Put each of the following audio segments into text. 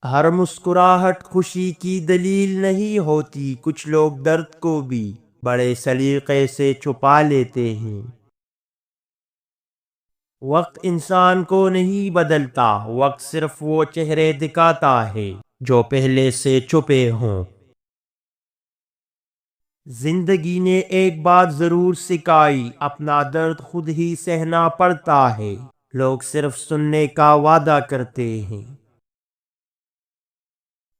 ہر مسکراہٹ خوشی کی دلیل نہیں ہوتی، کچھ لوگ درد کو بھی بڑے سلیقے سے چھپا لیتے ہیں۔ وقت انسان کو نہیں بدلتا، وقت صرف وہ چہرے دکھاتا ہے جو پہلے سے چھپے ہوں۔ زندگی نے ایک بات ضرور سکھائی، اپنا درد خود ہی سہنا پڑتا ہے، لوگ صرف سننے کا وعدہ کرتے ہیں۔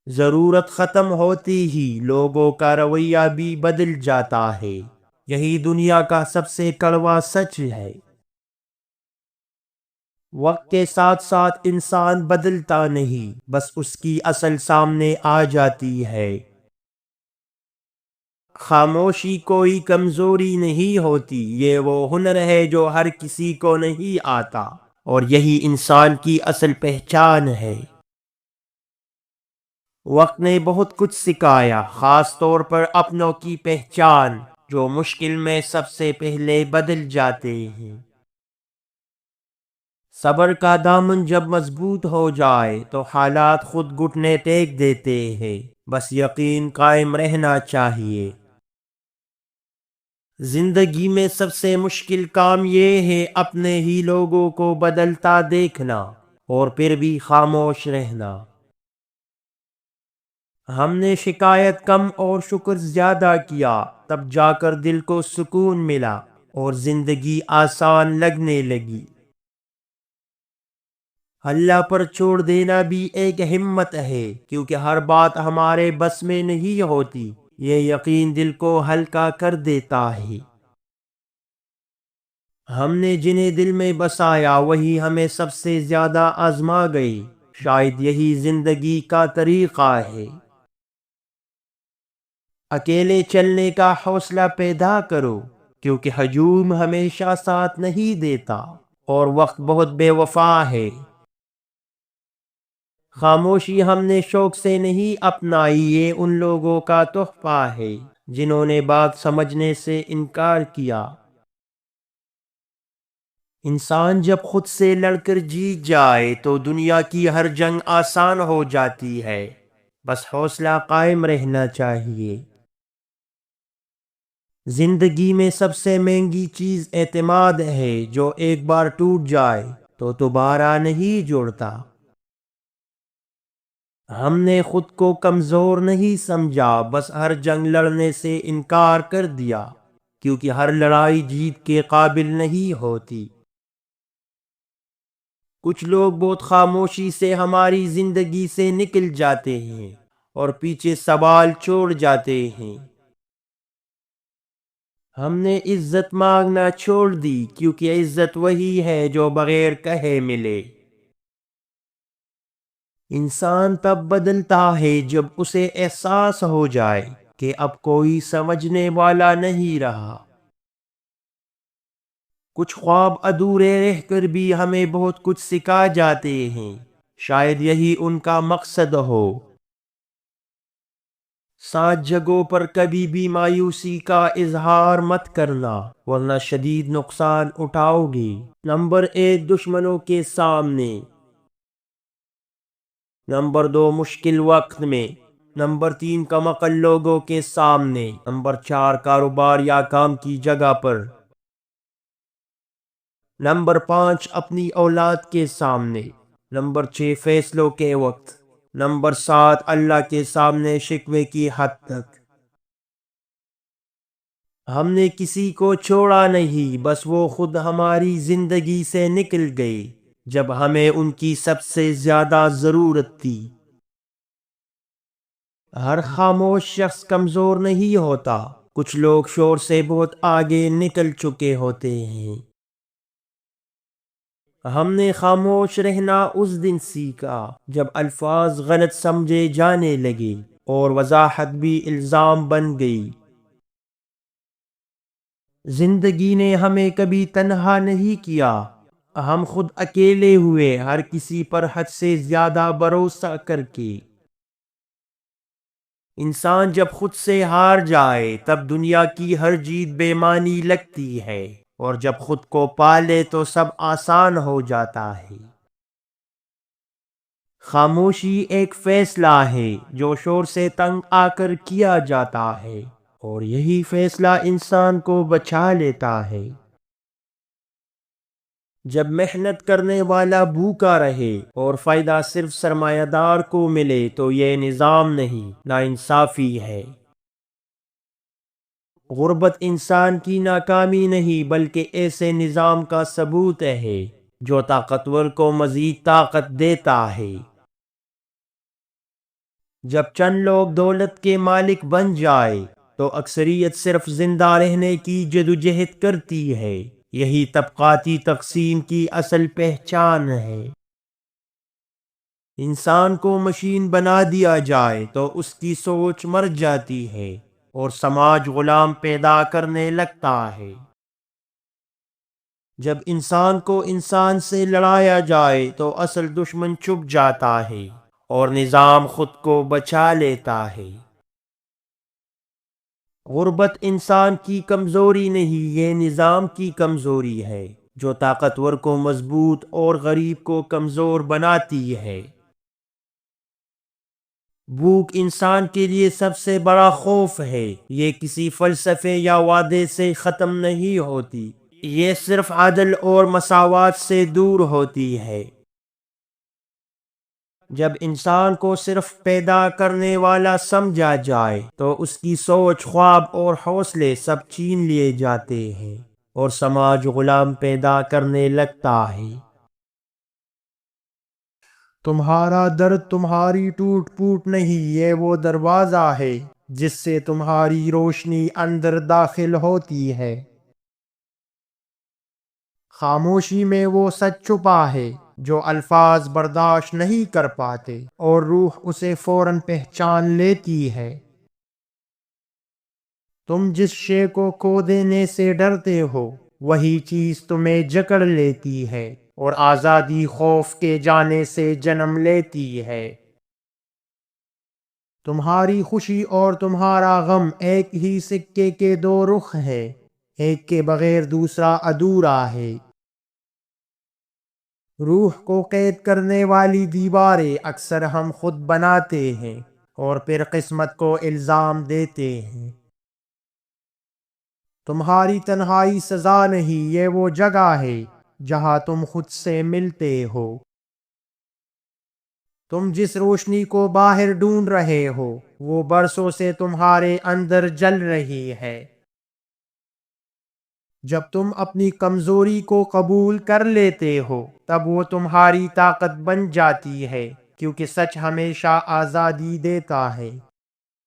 ضرورت ختم ہوتی ہی لوگوں کا رویہ بھی بدل جاتا ہے، یہی دنیا کا سب سے کڑوا سچ ہے۔ وقت کے ساتھ ساتھ انسان بدلتا نہیں، بس اس کی اصل سامنے آ جاتی ہے۔ خاموشی کوئی کمزوری نہیں ہوتی، یہ وہ ہنر ہے جو ہر کسی کو نہیں آتا، اور یہی انسان کی اصل پہچان ہے۔ وقت نے بہت کچھ سکھایا، خاص طور پر اپنوں کی پہچان، جو مشکل میں سب سے پہلے بدل جاتے ہیں۔ صبر کا دامن جب مضبوط ہو جائے تو حالات خود گھٹنے ٹیک دیتے ہیں، بس یقین قائم رہنا چاہیے۔ زندگی میں سب سے مشکل کام یہ ہے اپنے ہی لوگوں کو بدلتا دیکھنا اور پھر بھی خاموش رہنا۔ ہم نے شکایت کم اور شکر زیادہ کیا، تب جا کر دل کو سکون ملا اور زندگی آسان لگنے لگی۔ اللہ پر چھوڑ دینا بھی ایک ہمت ہے، کیونکہ ہر بات ہمارے بس میں نہیں ہوتی، یہ یقین دل کو ہلکا کر دیتا ہے۔ ہم نے جنہیں دل میں بسایا وہی ہمیں سب سے زیادہ آزما گئی، شاید یہی زندگی کا طریقہ ہے۔ اکیلے چلنے کا حوصلہ پیدا کرو، کیونکہ ہجوم ہمیشہ ساتھ نہیں دیتا اور وقت بہت بے وفا ہے۔ خاموشی ہم نے شوق سے نہیں اپنائی، یہ ان لوگوں کا تحفہ ہے جنہوں نے بات سمجھنے سے انکار کیا۔ انسان جب خود سے لڑ کر جیت جائے تو دنیا کی ہر جنگ آسان ہو جاتی ہے، بس حوصلہ قائم رہنا چاہیے۔ زندگی میں سب سے مہنگی چیز اعتماد ہے، جو ایک بار ٹوٹ جائے تو دوبارہ نہیں جوڑتا۔ ہم نے خود کو کمزور نہیں سمجھا، بس ہر جنگ لڑنے سے انکار کر دیا، کیونکہ ہر لڑائی جیت کے قابل نہیں ہوتی۔ کچھ لوگ بہت خاموشی سے ہماری زندگی سے نکل جاتے ہیں اور پیچھے سوال چھوڑ جاتے ہیں۔ ہم نے عزت مانگنا چھوڑ دی، کیونکہ عزت وہی ہے جو بغیر کہے ملے۔ انسان تب بدلتا ہے جب اسے احساس ہو جائے کہ اب کوئی سمجھنے والا نہیں رہا۔ کچھ خواب ادھورے رہ کر بھی ہمیں بہت کچھ سکھا جاتے ہیں، شاید یہی ان کا مقصد ہو۔ 7 جگہوں پر کبھی بھی مایوسی کا اظہار مت کرنا، ورنہ شدید نقصان اٹھاؤ گے۔ نمبر 1، دشمنوں کے سامنے۔ نمبر 2، مشکل وقت میں۔ نمبر 3، کم عقل لوگوں کے سامنے۔ نمبر 4، کاروبار یا کام کی جگہ پر۔ نمبر 5، اپنی اولاد کے سامنے۔ نمبر 6، فیصلوں کے وقت۔ نمبر 7، اللہ کے سامنے شکوے کی حد تک۔ ہم نے کسی کو چھوڑا نہیں، بس وہ خود ہماری زندگی سے نکل گئے جب ہمیں ان کی سب سے زیادہ ضرورت تھی۔ ہر خاموش شخص کمزور نہیں ہوتا، کچھ لوگ شور سے بہت آگے نکل چکے ہوتے ہیں۔ ہم نے خاموش رہنا اس دن سیکھا جب الفاظ غلط سمجھے جانے لگے اور وضاحت بھی الزام بن گئی۔ زندگی نے ہمیں کبھی تنہا نہیں کیا، ہم خود اکیلے ہوئے، ہر کسی پر حد سے زیادہ بھروسہ کر کے۔ انسان جب خود سے ہار جائے تب دنیا کی ہر جیت بے معنی لگتی ہے، اور جب خود کو پا لے تو سب آسان ہو جاتا ہے۔ خاموشی ایک فیصلہ ہے جو شور سے تنگ آ کر کیا جاتا ہے، اور یہی فیصلہ انسان کو بچا لیتا ہے۔ جب محنت کرنے والا بھوکا رہے اور فائدہ صرف سرمایہ دار کو ملے تو یہ نظام نہیں، ناانصافی ہے۔ غربت انسان کی ناکامی نہیں بلکہ ایسے نظام کا ثبوت ہے جو طاقتور کو مزید طاقت دیتا ہے۔ جب چند لوگ دولت کے مالک بن جائے تو اکثریت صرف زندہ رہنے کی جدوجہد کرتی ہے۔ یہی طبقاتی تقسیم کی اصل پہچان ہے۔ انسان کو مشین بنا دیا جائے تو اس کی سوچ مر جاتی ہے اور سماج غلام پیدا کرنے لگتا ہے۔ جب انسان کو انسان سے لڑایا جائے تو اصل دشمن چھپ جاتا ہے اور نظام خود کو بچا لیتا ہے۔ غربت انسان کی کمزوری نہیں، یہ نظام کی کمزوری ہے جو طاقتور کو مضبوط اور غریب کو کمزور بناتی ہے۔ بھوک انسان کے لیے سب سے بڑا خوف ہے۔ یہ کسی فلسفے یا وعدے سے ختم نہیں ہوتی، یہ صرف عدل اور مساوات سے دور ہوتی ہے۔ جب انسان کو صرف پیدا کرنے والا سمجھا جائے تو اس کی سوچ، خواب اور حوصلے سب چھین لیے جاتے ہیں اور سماج غلام پیدا کرنے لگتا ہے۔ تمہارا درد تمہاری ٹوٹ پوٹ نہیں، یہ وہ دروازہ ہے جس سے تمہاری روشنی اندر داخل ہوتی ہے۔ خاموشی میں وہ سچ چھپا ہے جو الفاظ برداشت نہیں کر پاتے اور روح اسے فوراً پہچان لیتی ہے۔ تم جس شے کو کھو دینے سے ڈرتے ہو وہی چیز تمہیں جکڑ لیتی ہے، اور آزادی خوف کے جانے سے جنم لیتی ہے۔ تمہاری خوشی اور تمہارا غم ایک ہی سکے کے دو رخ ہیں، ایک کے بغیر دوسرا ادھورا ہے۔ روح کو قید کرنے والی دیواریں اکثر ہم خود بناتے ہیں اور پھر قسمت کو الزام دیتے ہیں۔ تمہاری تنہائی سزا نہیں، یہ وہ جگہ ہے جہاں تم خود سے ملتے ہو۔ تم جس روشنی کو باہر ڈھونڈ رہے ہو وہ برسوں سے تمہارے اندر جل رہی ہے۔ جب تم اپنی کمزوری کو قبول کر لیتے ہو تب وہ تمہاری طاقت بن جاتی ہے، کیونکہ سچ ہمیشہ آزادی دیتا ہے۔